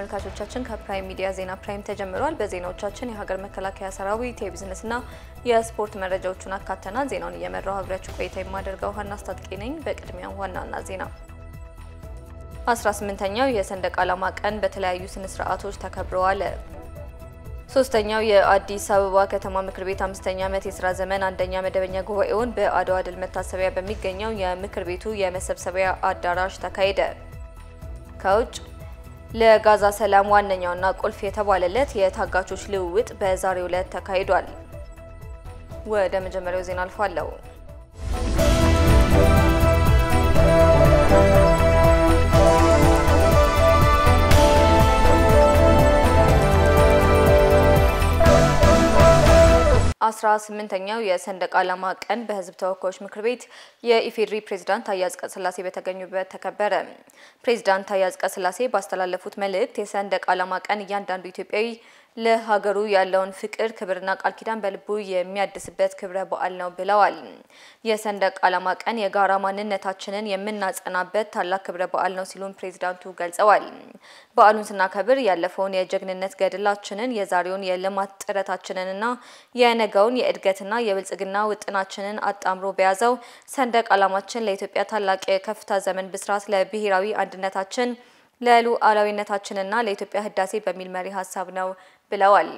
ተመልካቾቻችን ከፕራይም ሚዲያ ዜና ፕራይም ተጀምሯል። በዜናዎቻችን የሀገር መከላከያ ሰራዊት የቢዝነስና የስፖርት መረጃዎችን አካተናል። ዜናውን እየመራው አብራችሁ ቆይታ የማደርገው ሀና አስታጥቄ ነኝ። በቅድሚያው ዋናና ዜና 18ኛው የሰንደቅ ዓላማ ቀን በተለያዩ ስነ ስርዓቶች ተከብረዋል። ሶስተኛው የአዲስ አበባ ከተማ ምክር ቤት 5ኛ ዓመት የሥራ ዘመን አንደኛ መደበኛ ጉባኤውን በአድዋ ድል መታሰቢያ በሚገኘው የምክር ቤቱ የመሰብሰቢያ አዳራሽ ተካሄደ። ከውጭ ለጋዛ ሰላም ዋነኛውና ቁልፍ የተባለለት የታጋቾች ልውውጥ በዛሬው ዕለት ተካሂዷል። ወደ መጀመሪያው ዜና አልፋለሁ። አስራ 18ኛው የሰንደቅ ዓላማ ቀን በህዝብ ተወካዮች ምክር ቤት የኢፌድሪ ፕሬዝዳንት ታዬ አጽቀሥላሴ በተገኙበት ተከበረ። ፕሬዝዳንት ታዬ አጽቀሥላሴ ባስተላለፉት መልእክት የሰንደቅ ዓላማ ቀን እያንዳንዱ ኢትዮጵያዊ ለሀገሩ ያለውን ፍቅር ክብርና ቃል ኪዳን በልቡ የሚያድስበት ክብረ በዓል ነው ብለዋል። የሰንደቅ ዓላማ ቀን የጋራ ማንነታችንን የምናጸናበት ታላቅ ክብረ በዓል ነው ሲሉም ፕሬዝዳንቱ ገልጸዋል። በዓሉን ስናከብር ያለፈውን የጀግንነት ገድላችንን የዛሬውን የልማት ጥረታችንንና የነገውን የእድገትና የብልጽግና ውጥናችንን አጣምሮ በያዘው ሰንደቅ ዓላማችን ለኢትዮጵያ ታላቅ የከፍታ ዘመን ብስራት ለብሔራዊ አንድነታችን ለሉዓላዊነታችንና ለኢትዮጵያ ህዳሴ በሚል መሪ ሐሳብ ነው ብለዋል።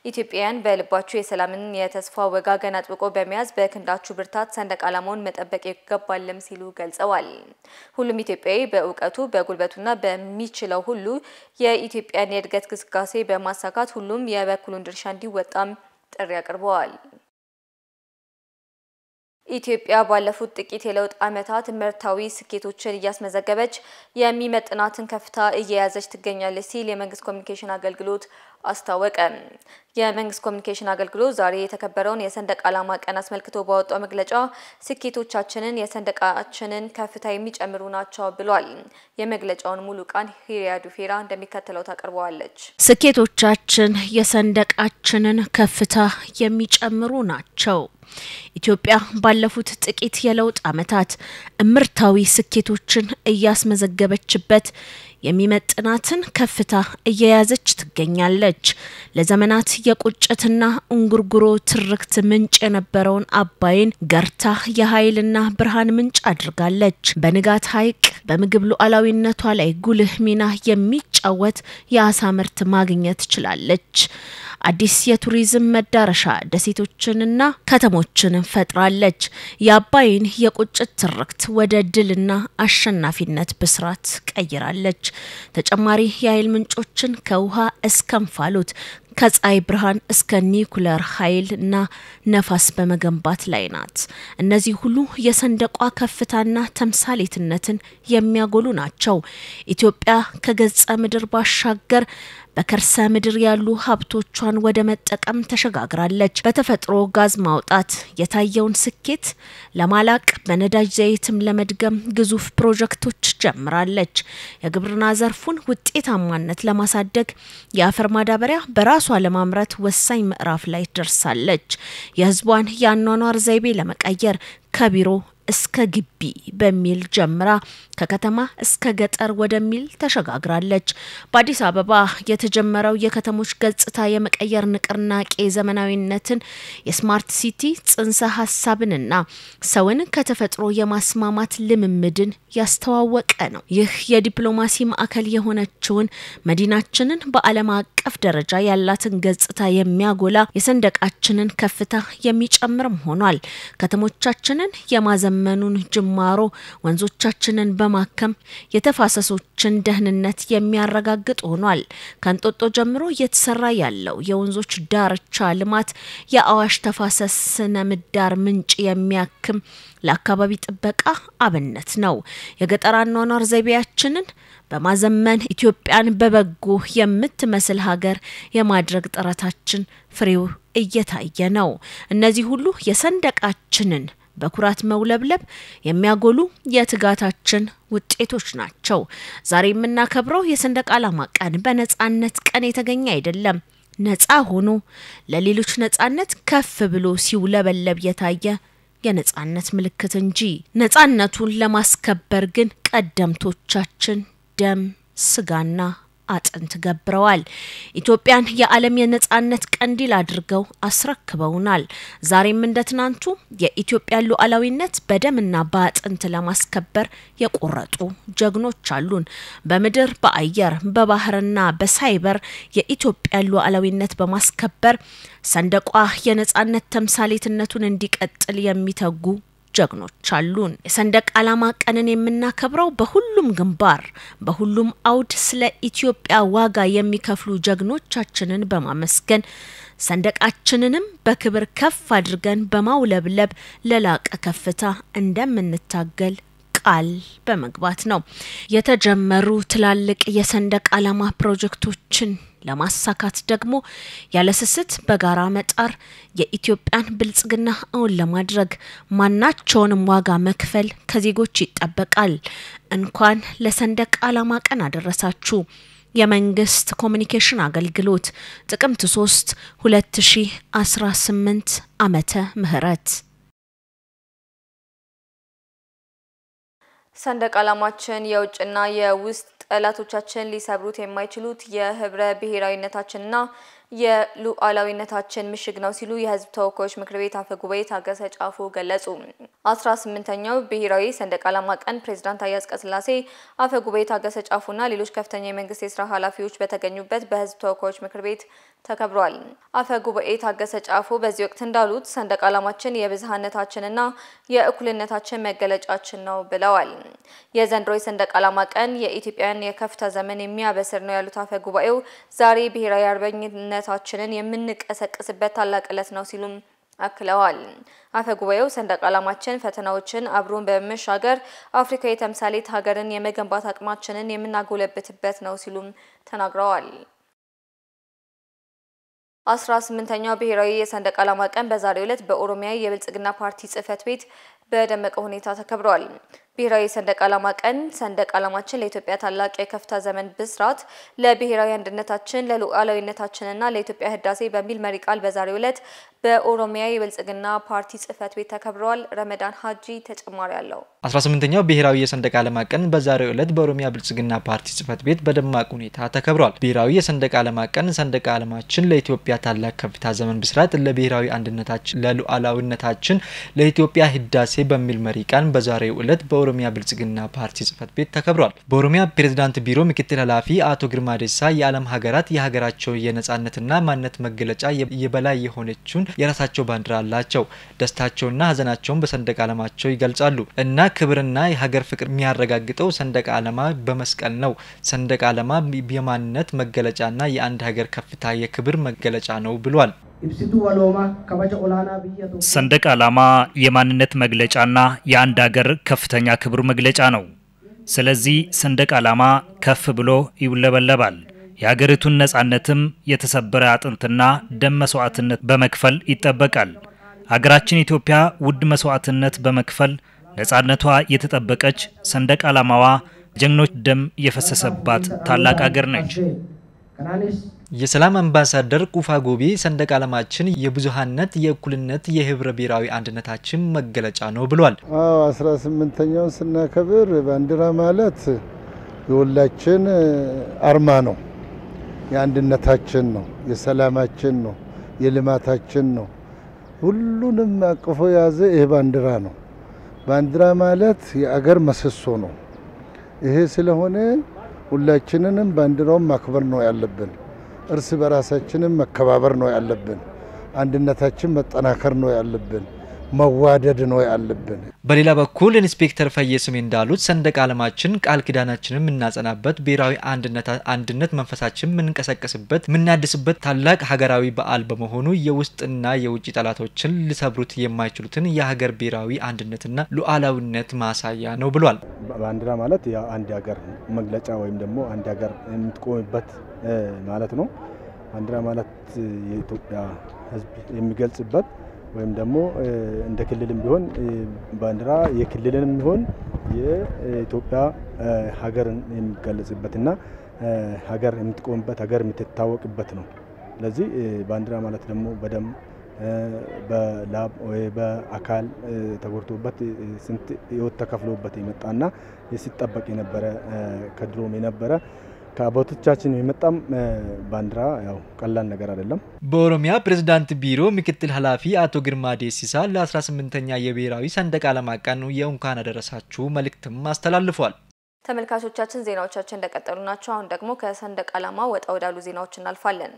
ኢትዮጵያውያን በልባችሁ የሰላምን የተስፋ ወጋገን አጥብቆ በመያዝ በክንዳችሁ ብርታት ሰንደቅ ዓላማውን መጠበቅ ይገባልም ሲሉ ገልጸዋል። ሁሉም ኢትዮጵያዊ በእውቀቱ በጉልበቱና በሚችለው ሁሉ የኢትዮጵያን የእድገት ግስጋሴ በማሳካት ሁሉም የበኩሉን ድርሻ እንዲወጣም ጥሪ አቅርበዋል። ኢትዮጵያ ባለፉት ጥቂት የለውጥ ዓመታት ምርታዊ ስኬቶችን እያስመዘገበች የሚመጥናትን ከፍታ እየያዘች ትገኛለች ሲል የመንግስት ኮሚኒኬሽን አገልግሎት አስታወቀ። የመንግስት ኮሚኒኬሽን አገልግሎት ዛሬ የተከበረውን የሰንደቅ ዓላማ ቀን አስመልክቶ ባወጣው መግለጫ ስኬቶቻችንን የሰንደቃችንን ከፍታ የሚጨምሩ ናቸው ብሏል። የመግለጫውን ሙሉ ቃል ሂሪያዱ ፌራ እንደሚከተለው ታቀርበዋለች። ስኬቶቻችን የሰንደቃችንን ከፍታ የሚጨምሩ ናቸው። ኢትዮጵያ ባለፉት ጥቂት የለውጥ ዓመታት ምርታዊ ስኬቶችን እያስመዘገበችበት የሚመጥናትን ከፍታ እየያዘች ትገኛለች። ለዘመናት የቁጭትና እንጉርጉሮ ትርክት ምንጭ የነበረውን አባይን ገርታ የኃይልና ብርሃን ምንጭ አድርጋለች። በንጋት ሐይቅ በምግብ ሉዓላዊነቷ ላይ ጉልህ ሚና የሚጫወት የአሳ ምርት ማግኘት ችላለች። አዲስ የቱሪዝም መዳረሻ ደሴቶችንና ከተሞችን ፈጥራለች። የአባይን የቁጭት ትርክት ወደ ድልና አሸናፊነት ብስራት ቀይራለች። ተጨማሪ የኃይል ምንጮችን ከውሃ እስከ እንፋሎት ከፀሐይ ብርሃን እስከ ኒኩለር ኃይልና ነፋስ በመገንባት ላይ ናት። እነዚህ ሁሉ የሰንደቋ ከፍታና ተምሳሌትነትን የሚያጎሉ ናቸው። ኢትዮጵያ ከገጸ ምድር ባሻገር በከርሰ ምድር ያሉ ሀብቶቿን ወደ መጠቀም ተሸጋግራለች። በተፈጥሮ ጋዝ ማውጣት የታየውን ስኬት ለማላቅ በነዳጅ ዘይትም ለመድገም ግዙፍ ፕሮጀክቶች ጀምራለች። የግብርና ዘርፉን ውጤታማነት ለማሳደግ የአፈር ማዳበሪያ በራሷ ለማምረት ወሳኝ ምዕራፍ ላይ ደርሳለች። የህዝቧን ያኗኗር ዘይቤ ለመቀየር ከቢሮ እስከ ግቢ በሚል ጀምራ ከከተማ እስከ ገጠር ወደሚል ተሸጋግራለች። በአዲስ አበባ የተጀመረው የከተሞች ገጽታ የመቀየር ንቅናቄ ዘመናዊነትን የስማርት ሲቲ ጽንሰ ሐሳብንና ሰውን ከተፈጥሮ የማስማማት ልምምድን ያስተዋወቀ ነው። ይህ የዲፕሎማሲ ማዕከል የሆነችውን መዲናችንን በዓለም አቀፍ ደረጃ ያላትን ገጽታ የሚያጎላ የሰንደቃችንን ከፍታ የሚጨምርም ሆኗል። ከተሞቻችንን የማዘመኑን ጅማሮ ወንዞቻችንን በማከም የተፋሰሶችን ደህንነት የሚያረጋግጥ ሆኗል። ከንጦጦ ጀምሮ እየተሰራ ያለው የወንዞች ዳርቻ ልማት የአዋሽ ተፋሰስ ስነ ምህዳር ምንጭ የሚያክም ለአካባቢ ጥበቃ አብነት ነው። የገጠር አኗኗር ዘይቤያችንን በማዘመን ኢትዮጵያን በበጎ የምትመስል ሀገር የማድረግ ጥረታችን ፍሬው እየታየ ነው። እነዚህ ሁሉ የሰንደቃችንን በኩራት መውለብለብ የሚያጎሉ የትጋታችን ውጤቶች ናቸው። ዛሬ የምናከብረው የሰንደቅ ዓላማ ቀን በነጻነት ቀን የተገኘ አይደለም። ነጻ ሆኖ ለሌሎች ነጻነት ከፍ ብሎ ሲውለበለብ የታየ የነጻነት ምልክት እንጂ ነጻነቱን ለማስከበር ግን ቀደምቶቻችን ደም ስጋና አጥንት ገብረዋል። ኢትዮጵያን የዓለም የነጻነት ቀንዲል አድርገው አስረክበውናል። ዛሬም እንደትናንቱ የኢትዮጵያ ሉዓላዊነት በደምና በአጥንት ለማስከበር የቆረጡ ጀግኖች አሉን። በምድር በአየር በባህርና በሳይበር የኢትዮጵያ ሉዓላዊነት በማስከበር ሰንደቋ የነጻነት ተምሳሌትነቱን እንዲቀጥል የሚተጉ ጀግኖች አሉን። የሰንደቅ ዓላማ ቀንን የምናከብረው በሁሉም ግንባር በሁሉም አውድ ስለ ኢትዮጵያ ዋጋ የሚከፍሉ ጀግኖቻችንን በማመስገን ሰንደቃችንንም በክብር ከፍ አድርገን በማውለብለብ ለላቀ ከፍታ እንደምንታገል ቃል በመግባት ነው። የተጀመሩ ትላልቅ የሰንደቅ ዓላማ ፕሮጀክቶችን ለማሳካት ደግሞ ያለስስት በጋራ መጣር የኢትዮጵያን ብልጽግና እውን ለማድረግ ማናቸውንም ዋጋ መክፈል ከዜጎች ይጠበቃል። እንኳን ለሰንደቅ ዓላማ ቀን አደረሳችሁ። የመንግስት ኮሙኒኬሽን አገልግሎት ጥቅምት 3 2018 ዓመተ ምህረት ሰንደቅ ዓላማችን የውጭና የውስጥ ጠላቶቻችን ሊሰብሩት የማይችሉት የህብረ ብሔራዊነታችንና የሉዓላዊነታችን ምሽግ ነው ሲሉ የህዝብ ተወካዮች ምክር ቤት አፈ ጉባኤ ታገሰ ጫፎ ገለጹ። 18ኛው ብሔራዊ ሰንደቅ ዓላማ ቀን ፕሬዝዳንት ታዬ አጽቀሥላሴ አፈ ጉባኤ ታገሰ ጫፎና ሌሎች ከፍተኛ የመንግስት የሥራ ኃላፊዎች በተገኙበት በህዝብ ተወካዮች ምክር ቤት ተከብሯል። አፈ ጉባኤ ታገሰ ጫፎ በዚህ ወቅት እንዳሉት ሰንደቅ ዓላማችን የብዝሃነታችንና የእኩልነታችን መገለጫችን ነው ብለዋል። የዘንድሮ የሰንደቅ ዓላማ ቀን የኢትዮጵያን የከፍታ ዘመን የሚያበስር ነው ያሉት አፈ ጉባኤው ዛሬ ብሔራዊ አርበኝነታችንን የምንቀሰቅስበት ታላቅ ዕለት ነው ሲሉም አክለዋል። አፈ ጉባኤው ሰንደቅ ዓላማችን ፈተናዎችን አብሮን በመሻገር አፍሪካዊ ተምሳሌት ሀገርን የመገንባት አቅማችንን የምናጎለብትበት ነው ሲሉም ተናግረዋል። 18ኛው ብሔራዊ የሰንደቅ ዓላማ ቀን በዛሬው ዕለት በኦሮሚያ የብልጽግና ፓርቲ ጽህፈት ቤት በደመቀ ሁኔታ ተከብሯል። ብሔራዊ ሰንደቅ ዓላማ ቀን ሰንደቅ ዓላማችን ለኢትዮጵያ ታላቅ የከፍታ ዘመን ብስራት ለብሔራዊ አንድነታችን ለሉዓላዊነታችንና ለኢትዮጵያ ህዳሴ በሚል መሪ ቃል በዛሬው ዕለት በኦሮሚያ የብልጽግና ፓርቲ ጽህፈት ቤት ተከብሯል። ረመዳን ሀጂ ተጨማሪ ያለው 18ኛው ብሔራዊ የሰንደቅ ዓላማ ቀን በዛሬው ዕለት በኦሮሚያ ብልጽግና ፓርቲ ጽህፈት ቤት በደማቅ ሁኔታ ተከብሯል። ብሔራዊ የሰንደቅ ዓላማ ቀን ሰንደቅ ዓላማችን ለኢትዮጵያ ታላቅ ከፍታ ዘመን ብስራት ለብሔራዊ አንድነታችን ለሉዓላዊነታችን ለኢትዮጵያ ህዳሴ በሚል መሪ ቃል በዛሬው ዕለት በኦሮሚያ ብልጽግና ፓርቲ ጽህፈት ቤት ተከብሯል። በኦሮሚያ ፕሬዝዳንት ቢሮ ምክትል ኃላፊ አቶ ግርማ ደሳ የዓለም ሀገራት የሀገራቸው የነጻነትና ማንነት መገለጫ የበላይ የሆነችውን የራሳቸው ባንዲራ አላቸው። ደስታቸውና ሀዘናቸውን በሰንደቅ ዓላማቸው ይገልጻሉ እና ክብርና የሀገር ፍቅር የሚያረጋግጠው ሰንደቅ ዓላማ በመስቀል ነው። ሰንደቅ ዓላማ የማንነት መገለጫና የአንድ ሀገር ከፍታ የክብር መገለጫ ነው ብሏል። ሰንደቅ ዓላማ የማንነት መግለጫና የአንድ ሀገር ከፍተኛ ክብር መግለጫ ነው። ስለዚህ ሰንደቅ ዓላማ ከፍ ብሎ ይውለበለባል። የሀገሪቱን ነጻነትም የተሰበረ አጥንትና ደም መስዋዕትነት በመክፈል ይጠበቃል። ሀገራችን ኢትዮጵያ ውድ መስዋዕትነት በመክፈል ነጻነቷ የተጠበቀች ሰንደቅ ዓላማዋ ጀግኖች ደም የፈሰሰባት ታላቅ ሀገር ነች። የሰላም አምባሳደር ቁፋ ጎቢ ሰንደቅ ዓላማችን የብዙሃነት የእኩልነት የህብረ ብሔራዊ አንድነታችን መገለጫ ነው ብሏል። 18ኛው ስናከብር ባንዲራ ማለት የሁላችን አርማ ነው። የአንድነታችን ነው፣ የሰላማችን ነው፣ የልማታችን ነው። ሁሉንም አቅፎ ያዘ ይሄ ባንዲራ ነው። ባንዲራ ማለት የአገር መስሶ ነው። ይሄ ስለሆነ ሁላችንንም ባንዲራውን ማክበር ነው ያለብን። እርስ በራሳችንም መከባበር ነው ያለብን። አንድነታችን መጠናከር ነው ያለብን። መዋደድ ነው ያለብን። በሌላ በኩል ኢንስፔክተር ፈየስም እንዳሉት ሰንደቅ ዓላማችን ቃል ኪዳናችንን ምናጸናበት ብሔራዊ አንድነት መንፈሳችን ምንቀሰቀስበት ምናድስበት ታላቅ ሀገራዊ በዓል በመሆኑ የውስጥና የውጭ ጠላቶችን ሊሰብሩት የማይችሉትን የሀገር ብሔራዊ አንድነትና ሉዓላዊነት ማሳያ ነው ብሏል። ባንዲራ ማለት ያ አንድ ሀገር መግለጫ ወይም ደግሞ አንድ ሀገር የምትቆምበት ማለት ነው። ባንዲራ ማለት የኢትዮጵያ ሕዝብ የሚገልጽበት ወይም ደግሞ እንደ ክልልም ቢሆን ባንዲራ የክልልንም ቢሆን የኢትዮጵያ ሀገርን የሚገልጽበትና ሀገር የምትቆምበት ሀገር የምትታወቅበት ነው። ስለዚህ ባንዲራ ማለት ደግሞ በደም በላብ ወይ በአካል ተጎርቶበት ስንት ህይወት ተከፍሎበት የመጣና ሲጠበቅ የነበረ ከድሮም የነበረ ከአባቶቻችን የመጣም ባንዲራ ያው ቀላል ነገር አይደለም። በኦሮሚያ ፕሬዝዳንት ቢሮ ምክትል ኃላፊ አቶ ግርማ ዴሲሳ ለ18ኛ የብሔራዊ ሰንደቅ ዓላማ ቀን የእንኳን አደረሳችሁ መልእክትም አስተላልፏል። ተመልካቾቻችን ዜናዎቻችን እንደቀጠሉ ናቸው። አሁን ደግሞ ከሰንደቅ ዓላማ ወጣ ወዳሉ ዜናዎች እናልፋለን።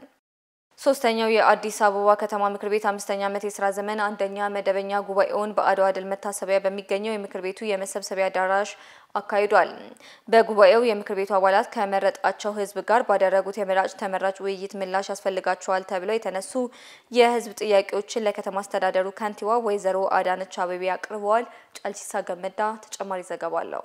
ሶስተኛው የአዲስ አበባ ከተማ ምክር ቤት 5ኛ ዓመት የሥራ ዘመን አንደኛ መደበኛ ጉባኤውን በአድዋ ድል መታሰቢያ በሚገኘው የምክር ቤቱ የመሰብሰቢያ አዳራሽ አካሂዷል። በጉባኤው የምክር ቤቱ አባላት ከመረጣቸው ሕዝብ ጋር ባደረጉት የመራጭ ተመራጭ ውይይት ምላሽ ያስፈልጋቸዋል ተብለው የተነሱ የሕዝብ ጥያቄዎችን ለከተማ አስተዳደሩ ከንቲባ ወይዘሮ አዳነች አቤቤ አቅርበዋል። ጫልሲሳ ገመዳ ተጨማሪ ዘገባ አለው።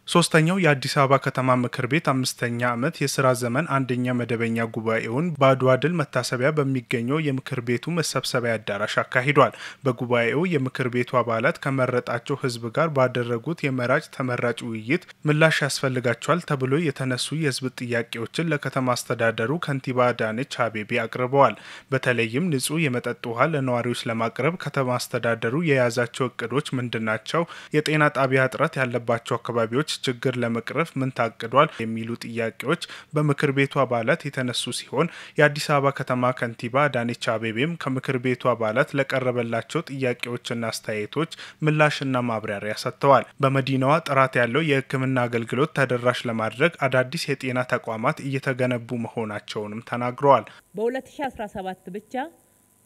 ሶስተኛው የአዲስ አበባ ከተማ ምክር ቤት 5ኛ ዓመት የሥራ ዘመን አንደኛ መደበኛ ጉባኤውን በአድዋ ድል መታሰቢያ በሚገኘው የምክር ቤቱ መሰብሰቢያ አዳራሽ አካሂዷል። በጉባኤው የምክር ቤቱ አባላት ከመረጣቸው ሕዝብ ጋር ባደረጉት የመራጭ ተመራጭ ውይይት ምላሽ ያስፈልጋቸዋል ተብሎ የተነሱ የሕዝብ ጥያቄዎችን ለከተማ አስተዳደሩ ከንቲባ አዳነች አቤቤ አቅርበዋል። በተለይም ንጹህ የመጠጥ ውሃ ለነዋሪዎች ለማቅረብ ከተማ አስተዳደሩ የያዛቸው እቅዶች ምንድናቸው? የጤና ጣቢያ እጥረት ያለባቸው አካባቢዎች ችግር ለመቅረፍ ምን ታቅዷል? የሚሉ ጥያቄዎች በምክር ቤቱ አባላት የተነሱ ሲሆን የአዲስ አበባ ከተማ ከንቲባ አዳነች አቤቤም ከምክር ቤቱ አባላት ለቀረበላቸው ጥያቄዎችና አስተያየቶች ምላሽና ማብራሪያ ሰጥተዋል። በመዲናዋ ጥራት ያለው የሕክምና አገልግሎት ተደራሽ ለማድረግ አዳዲስ የጤና ተቋማት እየተገነቡ መሆናቸውንም ተናግረዋል። በ2017 ብቻ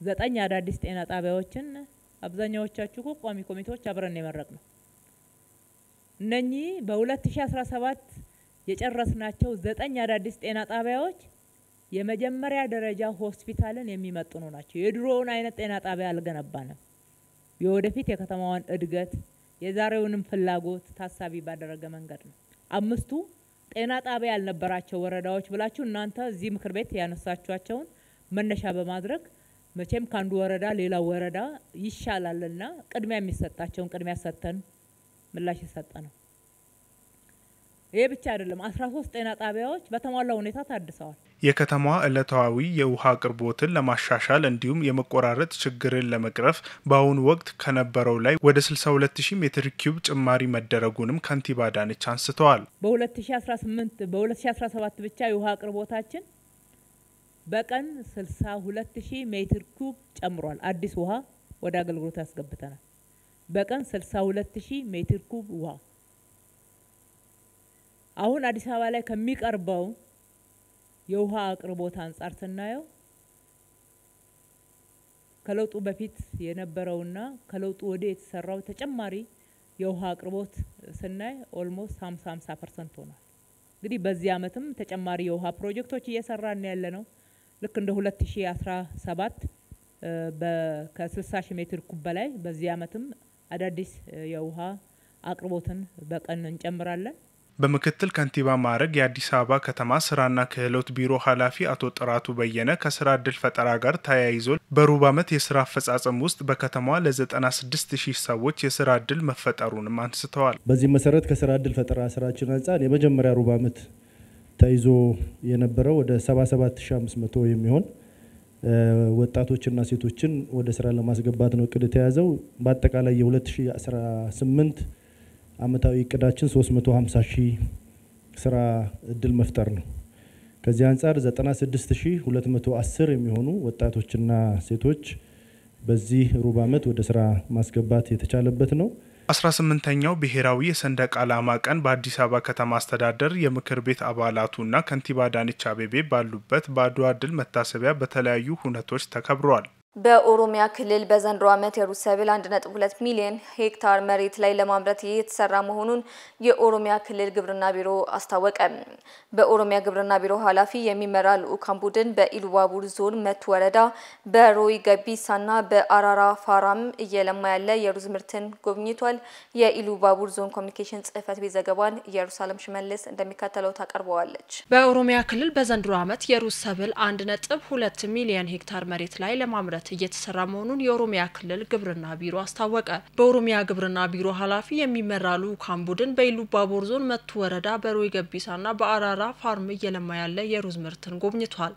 9 አዳዲስ ጤና ጣቢያዎችን አብዛኛዎቻችሁ ቋሚ ኮሚቴዎች አብረን የመረቅነው እነኚህ በ2017 የጨረስናቸው 9 አዳዲስ ጤና ጣቢያዎች የመጀመሪያ ደረጃ ሆስፒታልን የሚመጥኑ ናቸው። የድሮውን አይነት ጤና ጣቢያ አልገነባንም። የወደፊት የከተማዋን እድገት የዛሬውንም ፍላጎት ታሳቢ ባደረገ መንገድ ነው። 5ቱ ጤና ጣቢያ ያልነበራቸው ወረዳዎች ብላችሁ እናንተ እዚህ ምክር ቤት ያነሳችኋቸውን መነሻ በማድረግ መቼም ካንዱ ወረዳ ሌላው ወረዳ ይሻላልና ቅድሚያ የሚሰጣቸውን ቅድሚያ ሰጥተን ምላሽ የሰጠ ነው። ይሄ ብቻ አይደለም። 13 ጤና ጣቢያዎች በተሟላ ሁኔታ ታድሰዋል። የከተማዋ ዕለታዊ የውሃ አቅርቦትን ለማሻሻል እንዲሁም የመቆራረጥ ችግርን ለመቅረፍ በአሁኑ ወቅት ከነበረው ላይ ወደ 62000 ሜትር ኪዩብ ጭማሪ መደረጉንም ከንቲባ አዳነች አንስተዋል። በ2017 ብቻ የውሃ አቅርቦታችን በቀን 62000 ሜትር ኪዩብ ጨምሯል። አዲስ ውሃ ወደ አገልግሎት ያስገብተናል። በቀን 62000 ሜትር ኩብ ውሃ አሁን አዲስ አበባ ላይ ከሚቀርበው የውሃ አቅርቦት አንፃር ስናየው ከለውጡ በፊት የነበረውና ከለውጡ ወዲህ የተሰራው ተጨማሪ የውሃ አቅርቦት ስናይ ኦልሞስት 50% ሆኗል። እንግዲህ በዚህ አመትም ተጨማሪ የውሃ ፕሮጀክቶች እየሰራን ያለነው ልክ እንደ 2017 ከ60000 ሜትር ኩብ በላይ በዚህ አመትም አዳዲስ የውሃ አቅርቦትን በቀን እንጨምራለን። በምክትል ከንቲባ ማዕረግ የአዲስ አበባ ከተማ ስራና ክህሎት ቢሮ ኃላፊ አቶ ጥራቱ በየነ ከስራ እድል ፈጠራ ጋር ተያይዞ በሩብ ዓመት የስራ አፈጻጸም ውስጥ በከተማዋ ለ96000 ሰዎች የስራ እድል መፈጠሩንም አንስተዋል። በዚህ መሰረት ከስራ እድል ፈጠራ ስራችን አንጻር የመጀመሪያ ሩብ ዓመት ተይዞ የነበረው ወደ 77500 የሚሆን ወጣቶችና ሴቶችን ወደ ስራ ለማስገባት ነው እቅድ የተያዘው። በአጠቃላይ የ2018 አመታዊ እቅዳችን 350000 ስራ እድል መፍጠር ነው። ከዚህ አንጻር 96210 የሚሆኑ ወጣቶችና ሴቶች በዚህ ሩብ ዓመት ወደ ስራ ማስገባት የተቻለበት ነው። 18ኛው ብሔራዊ የሰንደቅ ዓላማ ቀን በአዲስ አበባ ከተማ አስተዳደር የምክር ቤት አባላቱና ከንቲባ አዳነች አቤቤ ባሉበት በአድዋ ድል መታሰቢያ በተለያዩ ሁነቶች ተከብሯል። በኦሮሚያ ክልል በዘንድሮ ዓመት የሩዝ ሰብል 1.2 ሚሊዮን ሄክታር መሬት ላይ ለማምረት እየተሰራ መሆኑን የኦሮሚያ ክልል ግብርና ቢሮ አስታወቀ። በኦሮሚያ ግብርና ቢሮ ኃላፊ የሚመራ ልዑካን ቡድን በኢሉባቡር ዞን መቱ ወረዳ በሮይ ገቢሳና በአራራ ፋራም እየለማ ያለ የሩዝ ምርትን ጎብኝቷል። የኢሉባቡር ዞን ኮሚኒኬሽን ጽህፈት ቤት ዘገባን ኢየሩሳሌም ሽመልስ እንደሚከተለው ታቀርበዋለች። በኦሮሚያ ክልል በዘንድሮ ዓመት የሩዝ ሰብል 1.2 ሚሊዮን ሄክታር መሬት ላይ ለማምረት እየተሰራ መሆኑን የኦሮሚያ ክልል ግብርና ቢሮ አስታወቀ። በኦሮሚያ ግብርና ቢሮ ኃላፊ የሚመራ ልዑካን ቡድን በኢሉባቡር ዞን መቱ ወረዳ በሮይ ገቢሳና በአራራ ፋርም እየለማ ያለ የሩዝ ምርትን ጎብኝቷል።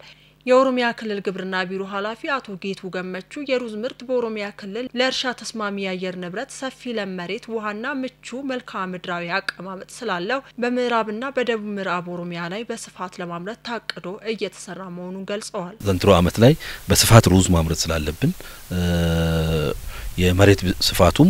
የኦሮሚያ ክልል ግብርና ቢሮ ኃላፊ አቶ ጌቱ ገመቹ የሩዝ ምርት በኦሮሚያ ክልል ለእርሻ ተስማሚ የአየር ንብረት ሰፊ ለም መሬት ውሃና ምቹ መልክዓ ምድራዊ አቀማመጥ ስላለው በምዕራብና በደቡብ ምዕራብ ኦሮሚያ ላይ በስፋት ለማምረት ታቅዶ እየተሰራ መሆኑን ገልጸዋል። ዘንድሮ ዓመት ላይ በስፋት ሩዝ ማምረት ስላለብን የመሬት ስፋቱም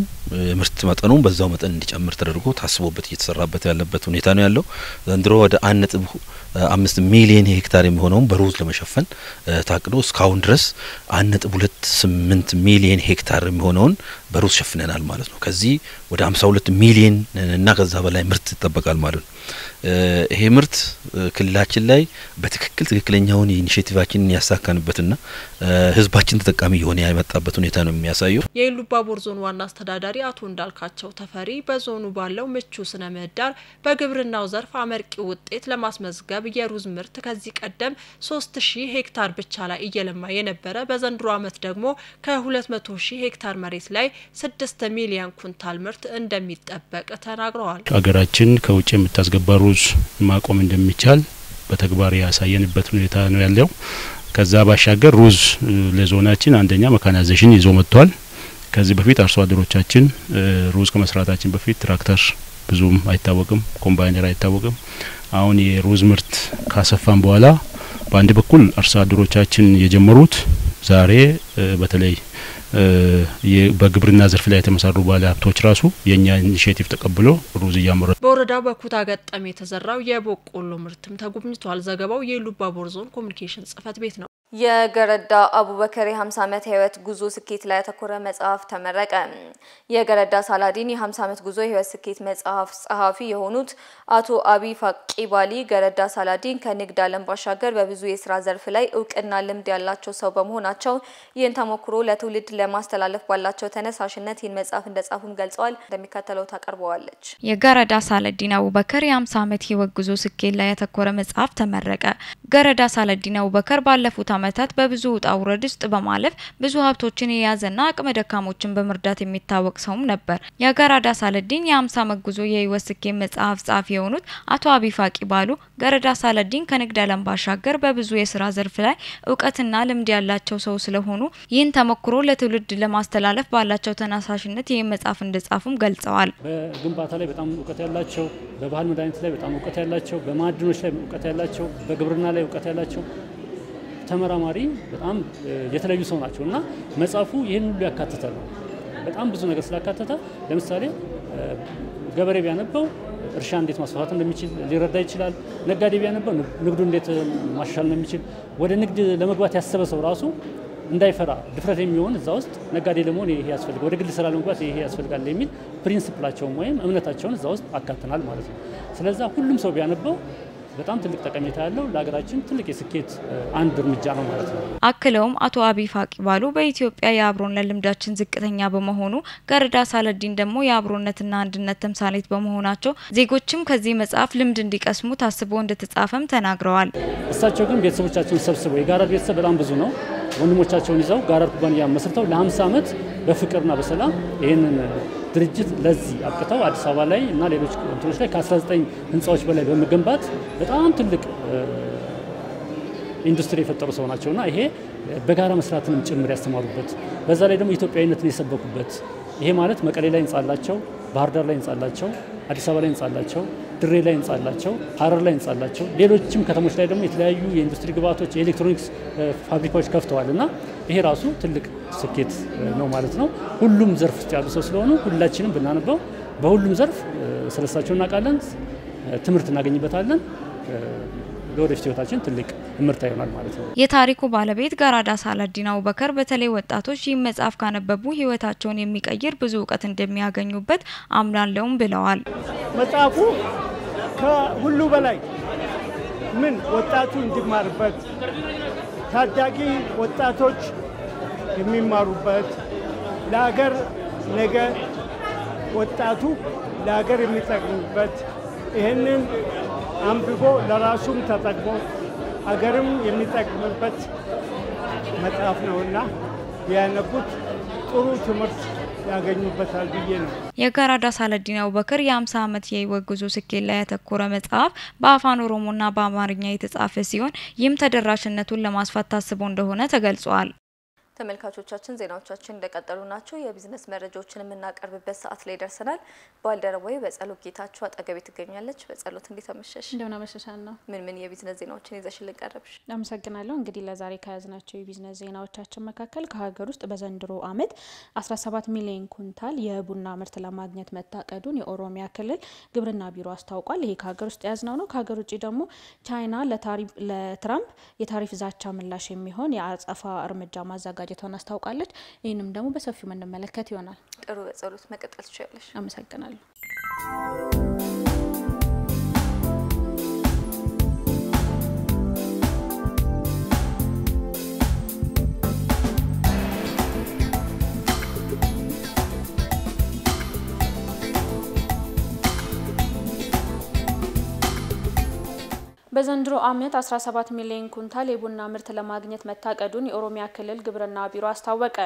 ምርት መጠኑም በዛው መጠን እንዲጨምር ተደርጎ ታስቦበት እየተሰራበት ያለበት ሁኔታ ነው ያለው። ዘንድሮ ወደ 1.5 ሚሊዮን ሄክታር የሚሆነውን በሩዝ ለመሸፈን ታቅዶ እስካሁን ድረስ 1.28 ሚሊዮን ሄክታር የሚሆነውን በሩዝ ሸፍነናል ማለት ነው። ከዚህ ወደ 52 ሚሊዮን እና ከዛ በላይ ምርት ይጠበቃል ማለት ነው። ይሄ ምርት ክልላችን ላይ በትክክል ትክክለኛውን ኢኒሼቲቫችንን ያሳካንበትና ህዝባችን ተጠቃሚ የሆነ ያመጣበት ሁኔታ ነው የሚያሳየው። የኢሉባቦር ዞን ዋና አስተዳዳሪ አቶ እንዳልካቸው ተፈሪ በዞኑ ባለው ምቹ ስነ ምህዳር በግብርናው ዘርፍ አመርቂ ውጤት ለማስመዝገብ የሩዝ ምርት ከዚህ ቀደም 3000 ሄክታር ብቻ ላይ እየለማ የነበረ በዘንድሮ ዓመት ደግሞ ከ200,000 ሄክታር መሬት ላይ 6 ሚሊዮን ኩንታል ምርት እንደሚጠበቅ ተናግረዋል። ሀገራችን ከውጭ የምታስገባ ሩዝ ማቆም እንደሚቻል በተግባር ያሳየንበት ሁኔታ ነው ያለው። ከዛ ባሻገር ሩዝ ለዞናችን አንደኛ መካናይዜሽን ይዞ መጥቷል። ከዚህ በፊት አርሶ አደሮቻችን ሩዝ ከመስራታችን በፊት ትራክተር ብዙም አይታወቅም፣ ኮምባይነር አይታወቅም። አሁን የሩዝ ምርት ካሰፋን በኋላ በአንድ በኩል አርሶ አደሮቻችን የጀመሩት ዛሬ በተለይ በግብርና ዘርፍ ላይ የተመሰሩ ባለ ሀብቶች ራሱ የኛ ኢኒሼቲቭ ተቀብሎ ሩዝ ያመረቱ በወረዳው በኩታ ገጠም የተዘራው የበቆሎ ምርትም ተጎብኝቷል። ዘገባው የኢሉባቦር ዞን ኮሙኒኬሽን ጽህፈት ቤት ነው። የገረዳ አቡበከር የ50 ዓመት ህይወት ጉዞ ስኬት ላይ ያተኮረ መጽሐፍ ተመረቀ። የገረዳ ሳላዲን የ50 ዓመት ጉዞ ህይወት ስኬት መጽሐፍ ጸሐፊ የሆኑት አቶ አቢ ፋቂባሊ ገረዳ ሳላዲን ከንግድ ዓለም ባሻገር በብዙ የሥራ ዘርፍ ላይ እውቅና ልምድ ያላቸው ሰው በመሆናቸው ይህን ተሞክሮ ለትውልድ ለማስተላለፍ ባላቸው ተነሳሽነት ይህን መጽሐፍ እንደጻፉም ገልጸዋል። እንደሚከተለው ታቀርበዋለች። የገረዳ ሳላዲን አቡበከር የ50 ዓመት ህይወት ጉዞ ስኬት ላይ ያተኮረ መጽሐፍ ተመረቀ። ገረዳ ሳላዲን አቡበከር ባለፉት ዓመታት በብዙ ውጣ ውረድ ውስጥ በማለፍ ብዙ ሀብቶችን የያዘና አቅመ ደካሞችን በመርዳት የሚታወቅ ሰውም ነበር። የገረዳ ሳላዲን የ50 ዓመት ጉዞ የህይወት ስኬት መጽሐፍ ጸሐፊ የሆኑት አቶ አቢ ፋቂባሉ ገረዳ ሳላዲን ከንግድ ዓለም ባሻገር በብዙ የሥራ ዘርፍ ላይ እውቀትና ልምድ ያላቸው ሰው ስለሆኑ ይህን ተሞክሮ ለትውልድ ለማስተላለፍ ባላቸው ተነሳሽነት ይህን መጽሐፍ እንደጻፉም ገልጸዋል። በግንባታ ላይ በጣም እውቀት ያላቸው፣ በባህል መድኃኒት ላይ በጣም እውቀት ያላቸው፣ በማዕድኖች ላይ እውቀት ያላቸው፣ በግብርና ላይ እውቀት ያላቸው ተመራማሪ በጣም የተለዩ ሰው ናቸውና መጽሐፉ ይሄን ሁሉ ያካተተ ነው። በጣም ብዙ ነገር ስላካተተ ለምሳሌ ገበሬ ቢያነበው እርሻ እንዴት ማስፋፋት እንደሚችል ሊረዳ ይችላል። ነጋዴ ቢያነበው ንግዱ እንዴት ማሻሻል እንደሚችል፣ ወደ ንግድ ለመግባት ያሰበ ሰው ራሱ እንዳይፈራ ድፍረት የሚሆን እዛ ውስጥ ነጋዴ ለመሆን ይሄ ያስፈልጋል፣ ወደ ግል ስራ ለመግባት ይሄ ያስፈልጋል የሚል ፕሪንሲፕላቸውን ወይም እምነታቸውን እዛ ውስጥ አካተናል ማለት ነው። ስለዚህ ሁሉም ሰው ቢያነበው በጣም ትልቅ ጠቀሜታ ያለው ለሀገራችን ትልቅ የስኬት አንድ እርምጃ ነው ማለት ነው። አክለውም አቶ አቢ ፋቂባሉ በኢትዮጵያ የአብሮነት ልምዳችን ዝቅተኛ በመሆኑ ገረዳ ሳላዲን ደግሞ የአብሮነትና አንድነት ተምሳሌት በመሆናቸው ዜጎችም ከዚህ መጽሐፍ ልምድ እንዲቀስሙ ታስቦ እንደተጻፈም ተናግረዋል። እሳቸው ግን ቤተሰቦቻቸውን ሰብስበው የጋራድ ቤተሰብ በጣም ብዙ ነው። ወንድሞቻቸውን ይዘው ጋራድ ኩባንያ መስርተው ለ50 ዓመት በፍቅርና በሰላም ይሄንን ድርጅት ለዚህ አብቅተው አዲስ አበባ ላይ እና ሌሎች እንትኖች ላይ ከ19 ህንጻዎች በላይ በመገንባት በጣም ትልቅ ኢንዱስትሪ የፈጠሩ ሰው ናቸውና ይሄ በጋራ መስራትንም ጭምር ያስተማሩበት፣ በዛ ላይ ደግሞ ኢትዮጵያዊነትን የሰበኩበት። ይሄ ማለት መቀሌ ላይ እንጻላቸው፣ ባህር ዳር ላይ እንጻላቸው፣ አዲስ አበባ ላይ እንጻላቸው፣ ድሬ ላይ እንጻላቸው፣ ሐረር ላይ እንጻላቸው፣ ሌሎችም ከተሞች ላይ ደግሞ የተለያዩ የኢንዱስትሪ ግብአቶች የኤሌክትሮኒክስ ፋብሪካዎች ከፍተዋልና ይሄ ራሱ ትልቅ ስኬት ነው ማለት ነው። ሁሉም ዘርፍ ውስጥ ያሉ ሰው ስለሆኑ ሁላችንም ብናነበው በሁሉም ዘርፍ ስለሳቸው እናውቃለን፣ ትምህርት እናገኝበታለን። ለወደፊት ህይወታችን ትልቅ ምርታ ይሆናል ማለት ነው። የታሪኩ ባለቤት ገረዳ ሳላዲን አቡበከር በተለይ ወጣቶች ይህን መጽሐፍ ካነበቡ ህይወታቸውን የሚቀይር ብዙ እውቀት እንደሚያገኙበት አምናለሁም ብለዋል። መጽሐፉ ከሁሉ በላይ ምን ወጣቱ እንዲማርበት፣ ታዳጊ ወጣቶች የሚማሩበት፣ ለሀገር ነገ ወጣቱ ለሀገር የሚጠቅሙበት፣ ይህንን አንብቦ ለራሱም ተጠቅሞ አገርም የሚጠቅምበት መጽሐፍ ነውና ያነቡት ጥሩ ትምህርት ያገኙበታል ብዬ ነው። የጋራዳ ሳለዲን አቡበከር የ50 ዓመት የህይወት ጉዞ ስኬት ላይ ያተኮረ መጽሐፍ በአፋን ኦሮሞና በአማርኛ የተጻፈ ሲሆን ይህም ተደራሽነቱን ለማስፋት ታስቦ እንደሆነ ተገልጿል። ተመልካቾቻችን ዜናዎቻችን እንደቀጠሉ ናቸው። የቢዝነስ መረጃዎችን የምናቀርብበት ሰዓት ላይ ደርሰናል። ባልደረባዬ በጸሎት ጌታቸው አጠገቤ ትገኛለች። በጸሎት እንዴት አመሸሽ? እንደምን አመሸሻና ምን የቢዝነስ ዜናዎችን ይዘሽልን ቀረብሽ? አመሰግናለሁ። እንግዲህ ለዛሬ ከያዝናቸው የቢዝነስ ዜናዎቻችን መካከል ከሀገር ውስጥ በዘንድሮ ዓመት 17 ሚሊዮን ኩንታል የቡና ምርት ለማግኘት መታቀዱን የኦሮሚያ ክልል ግብርና ቢሮ አስታውቋል። ይሄ ከሀገር ውስጥ ያዝነው ነው። ከሀገር ውጭ ደግሞ ቻይና ለትራምፕ የታሪፍ ዛቻ ምላሽ የሚሆን የአጸፋ እርምጃ ማዘጋጀቷን አስታውቃለች። ይህንም ደግሞ በሰፊው የምንመለከት ይሆናል። ጥሩ በጸሎት መቀጠል ትችላለሽ። አመሰግናለሁ። በዘንድሮ ዓመት 17 ሚሊዮን ኩንታል የቡና ምርት ለማግኘት መታቀዱን የኦሮሚያ ክልል ግብርና ቢሮ አስታወቀ።